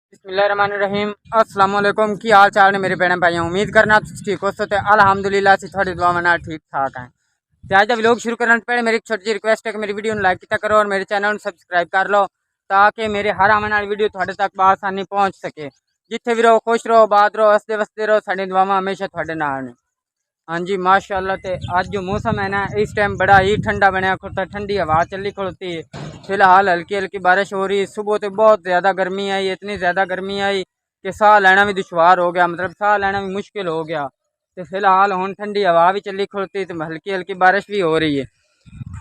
बिस्मिल्लाहिर्रहमानिर्रहीम अस्सलाम वालेकुम की हाल चाल ने मेरे भैन भाई उम्मीद करना ठीक हो तो अल्हम्दुलिल्लाह से थोड़ी दुआ मना ठीक ठाक हैं। तो आज व्लॉग शुरू करने से पहले मेरी एक छोटी सी रिक्वेस्ट है कि मेरी वीडियो को लाइक किया करो और मेरे चैनल को सब्सक्राइब कर लो ताकि मेरे हर आने वाली वीडियो थोड़े तक आसानी पहुँच सके। जिथे भी रहो खुश रहो बात रहो हसते वसते रहो साड़ी दुआवां हमेशा थोड़े नाल ने। हाँ जी माशाअल्लाह। तो आज जो मौसम है ना इस टाइम बड़ा ही ठंडा बनया खुलता ठंडी हवा चली खुलती है। फिलहाल हल्की हल्की बारिश हो रही है। सुबह तो बहुत ज़्यादा गर्मी आई इतनी ज़्यादा गर्मी आई कि साह लेना भी दुशवार हो गया मतलब साह लेना भी मुश्किल हो गया। तो फिलहाल हुण ठंडी हवा भी चली खुलती तो हल्की हल्की बारिश भी हो रही है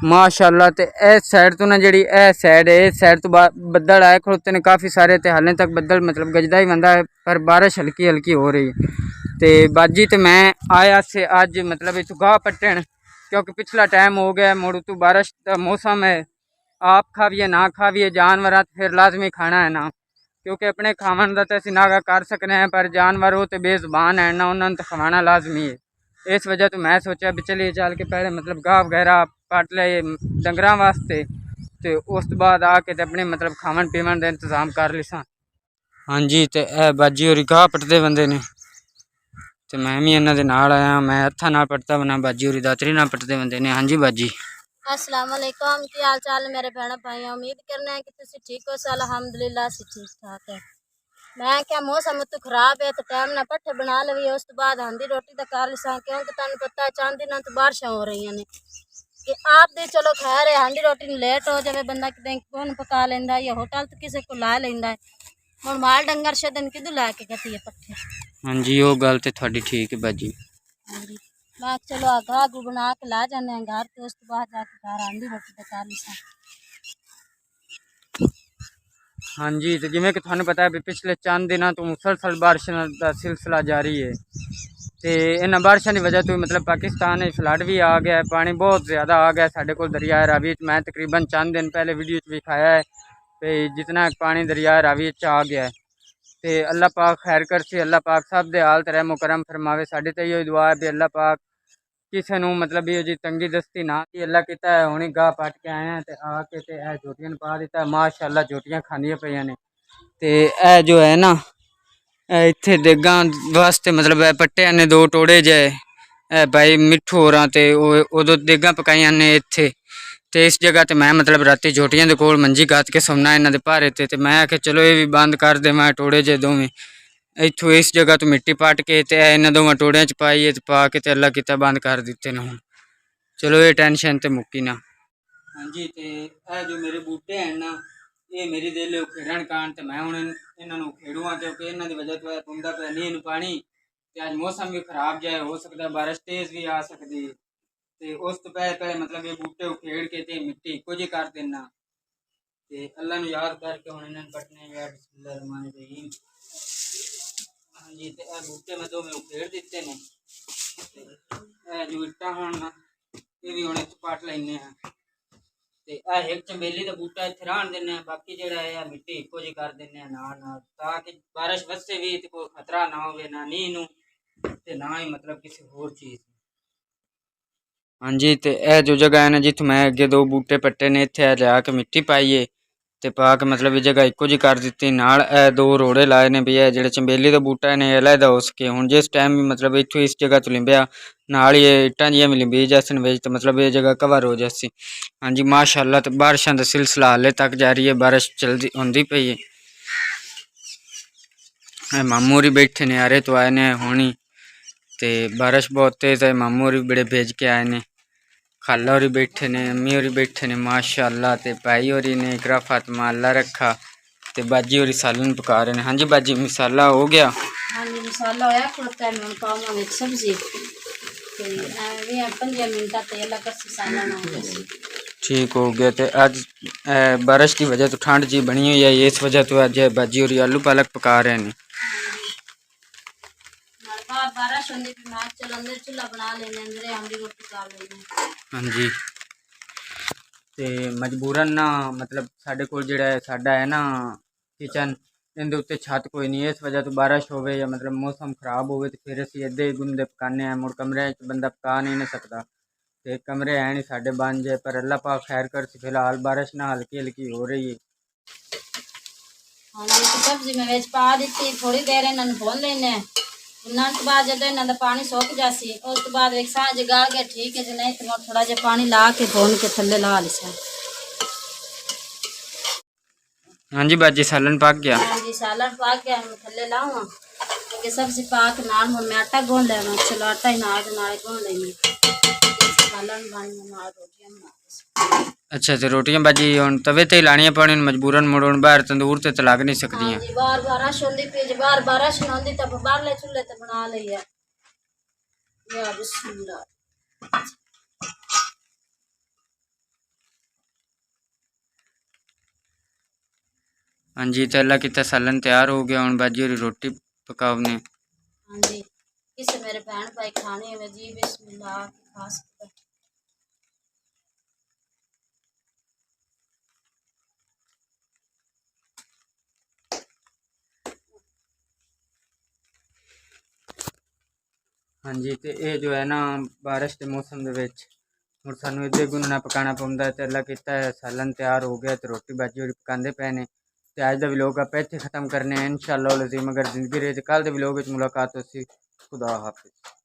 माशाअल्लाह। तो इस साइड तो ना जी साइड है इस साइड तो बदल आए खड़ोते ने काफ़ी सारे तो हाले तक बदल मतलब गजदा ही बंदा है पर बारिश हल्की हल्की हो रही है। तो बाजी तो मैं आया से अज मतलब इतू गाह पट्टन क्योंकि पिछला टाइम हो गया मुड़ तू बारिश का मौसम है। आप खाविए ना खाविए जानवर तो फिर लाजमी खाना है ना क्योंकि अपने खावन का तो असं नागा कर सकते हैं पर जानवर वो तो बेजबान है ना उन्होंने तो खवाना लाजमी है। इस वजह तो मैं सोचा भी चलिए चल के पहले मतलब गाह वगैरह पट ले डंगर वास्ते तो उस बाद आके तो अपने मतलब खावन पीवन का इंतजाम कर लिसा। हाँ जी तो यह बाजी और गाह पटते बंदे ने तो मैं भी इन्हों के नाल आया मैं हथा नाल पटता बना बाजी और दातरी नाल पटते बंदे ने। हाँ जी बाजी अस्सलाम वालेकुम की हाल चाल मेरे भैन भाई उम्मीद करना है कि तुम ठीक हो। अल्हम्दुलिल्लाह से ठीक ठाक है। मैं क्या मौसम तो खराब है तो टाइम ना पट्ठे बना लवी उस बाद आंधी रोटी का कर लिसा क्योंकि तुम पता है चांद दिनों तो बारिशा हो रही ने कि आप दे चलो खैर है हांडी रोटी लेट हो जाए बंदा कि कौन पका लेंदा या होटल तो किसी को ला लेंदा है। हुण माल डंगर शदन किदू लैके कतिए पट्ठे। हाँ जी वो गल तो थोड़ी ठीक है बाजी। हाँ जी मैं चलो आगा आगू बना के ला जाने घर तो उस बाद जाके घर आंधी रोटी का कर लिसा। हाँ जी तो जिमें कि थानू पता है भी पिछले चंद दिनों तो मुसलसल बारिशों का सिलसिला जारी है। तो इन्होंने बारिशों की वजह तो मतलब पाकिस्तान में फ्लड भी आ गया है पानी बहुत ज़्यादा आ गया साढ़े को दरिया रावी मैं तकरीबन चंद दिन पहले वीडियो भी दिखाया है कि जितना पानी दरिया रावी आ गया है। तो अल्लाह पाक खैर कर सी अल्लाह पाक सब दे हाल तरह मुकरम फरमावे साड़ी तो यो दुआ है भी अल्लाह पाक किसी को मतलब ये जी तंगी दस्ती ना की अल्लाह किता है हुणी गाह पट के आए हैं तो आके तो यह झोटियां पा दिता है माशाअल्लाह झोटियां खांदियां पईयां ने। तो यह जो है ना इत्थे देगां वास्ते मतलब पट्टे ने दो टोड़े जाए भाई मिठू होरां ते उदों देगां पकाइयां ने इत्थे। तो इस जगह तो मैं मतलब राती झोटियां दे कोल मंजी गात के सौना इन्हां दे भारे ते मैं आख्या चलो ये भी बंद कर दे मैं टोड़े जे दोवें इत्थों इस जगह तो मिट्टी पट के ते इन्हां दोवां टोड़ियां च पाइए ते पा के ते अल्लाह किता बंद कर दिते ने हुण चलो ये टेंशन तो मुक्की ना। हाँ जी तो यह जो मेरे बूटे हैं ना ये मेरी दिल उखेड़न कारण तो मैं हूँ इन्हों उखेड़ूँ क्योंकि इन्हों की वजह तो पौंदा पे नींद पानी तो अज मौसम भी खराब जाए हो सकता बारिश तेज़ भी आ सकती है। तो उस तो पहले पहले मतलब ये बूटे उखेड़ के ते मिट्टी इको जी कर देना तो अल्लाह ने याद करके हूँ इन्होंने पटने गया बिस्मिल्लाहिर्रहमानिर्रहीम। हाँ जी तो यह बूटे मैं दो में उखेड़ दिते ने जो इट्टा हूँ ना ये भी हूँ पट लेने ते एक चंबेली का बूटा इत्थे रहन देने बाकी जेड़ा है मिट्टी इको जी कर देने नाल ताकि बारिश वसे भी ते कोई खतरा ना होवे ना नींह नूं ते ना ही मतलब किसी होर चीज़। हाँ जी तो यह जो जगह है ना जित मैं अगे दो बूटे पट्टे ने इत्थे लिया के मिट्टी पाइए ते पा के मतलब ये जगह इको जी कर दी नाल दो रोड़े लाए ने भी है जेड़े चंबेली का बूटा है ने अलहदा हो सके हुण जिस टाइम भी मतलब इत्थों इस जगह तो लिंबिया नाल ये इट्टां जियां भी लिंबी जैसन विच तो मतलब ये जगह कवर हो जासी। हाँ जी माशाअल्लाह तो बारिशों का सिलसिला हाले तक जारी है बारिश चलती होंदी पई है। मामू होरी बैठे ने यारे तो आए ने होनी तो बारिश बहुत तेज़ है मामू होरी बड़े भेज के आए ने खाला होरी बैठे ने अम्मी होरी बैठे ने माशाअल्लाह ते भाई होरी ने इकरा फातिमा अल्लाह रखा ते बाजी होरी सालन पका रहे हैं। हाँ जी बाजी मसाला हो गया। हाँ जी मसाला होया खुलता है पावांगे सब्जी ठीक हो गया तो अज बारिश की वजह तो ठंड जी बनी हुई है इस वजह तो अज बाजी होरी आलू पालक पका रहे हैं। हाँ जी ते मजबूरन ना मतलब साढ़े को जिहड़ा साडा है ना किचन इहदे उत्ते छत कोई नहीं है इस वजह तो बारिश होवे या मतलब मौसम खराब होवे तो फिर असीं अद्धे गुंदे पकाने हैं मुड़ कमरे बंदा पका नहीं ना सकता तो कमरे है नहीं साढ़े बन जाए पर अल्लाह पाक खैर कर फिलहाल बारिश ना हल्की हल्की हो रही है। हाँ जी तो सब्जी में विच पा दी, थोड़ी देर इन्होंने भून लेने। भुनने तो बाद जो इन्हों का पानी सुक जासी उस तो बाद एक सांझ गाल गया ठीक है जी, नहीं तो थोड़ा जहा पानी ला के भून के थले ला लिसा। हाँ जी बाजी सालन पक गया। हाँ जी सालन पक गया, मैं थले लाऊँ क्योंकि सब्जी पा के नाल हुण मैं आटा गूंद लेना। चलो आटा ही नाल गूंद लेंगे, सालन बन नाल रोटियां बना। अच्छा तो रोटियां बाजी हुण तवे ते ही लाणियां पौणियां मजबूरन मुड़ हुण बाहर तंदूर ते लग नहीं हाँ सकदियां। जी बार बारिश होंदी पई, बार बारिश ना होंदी तो बाहरले चूल्हे ते बना लईए। या बिस्मिल्लाह। हाँ जी तो अल्लाह किता सालन तैयार हो गया, हुण बाजी होरी रोटी पकावने। हाँ जी किसे मेरे बहन भाई खाने में जी बिस्मिल्लाह की खास कर। हाँ जी तो ये जो है ना बारिश के मौसम दे विच हुण सानू इदे गुनना पकाना पौंदा है। ते अल्लाह किता है सालन तैयार हो गया तो रोटी बाजी होरी पकांदे पे ने। ते अज दा व्लॉग आप इत्थे खत्म करने हैं इंशाअल्लाह अज़ीम। अगर जिंदगी रही तो कल दे व्लॉग विच मुलाकात होसी। खुदा हाफिज़।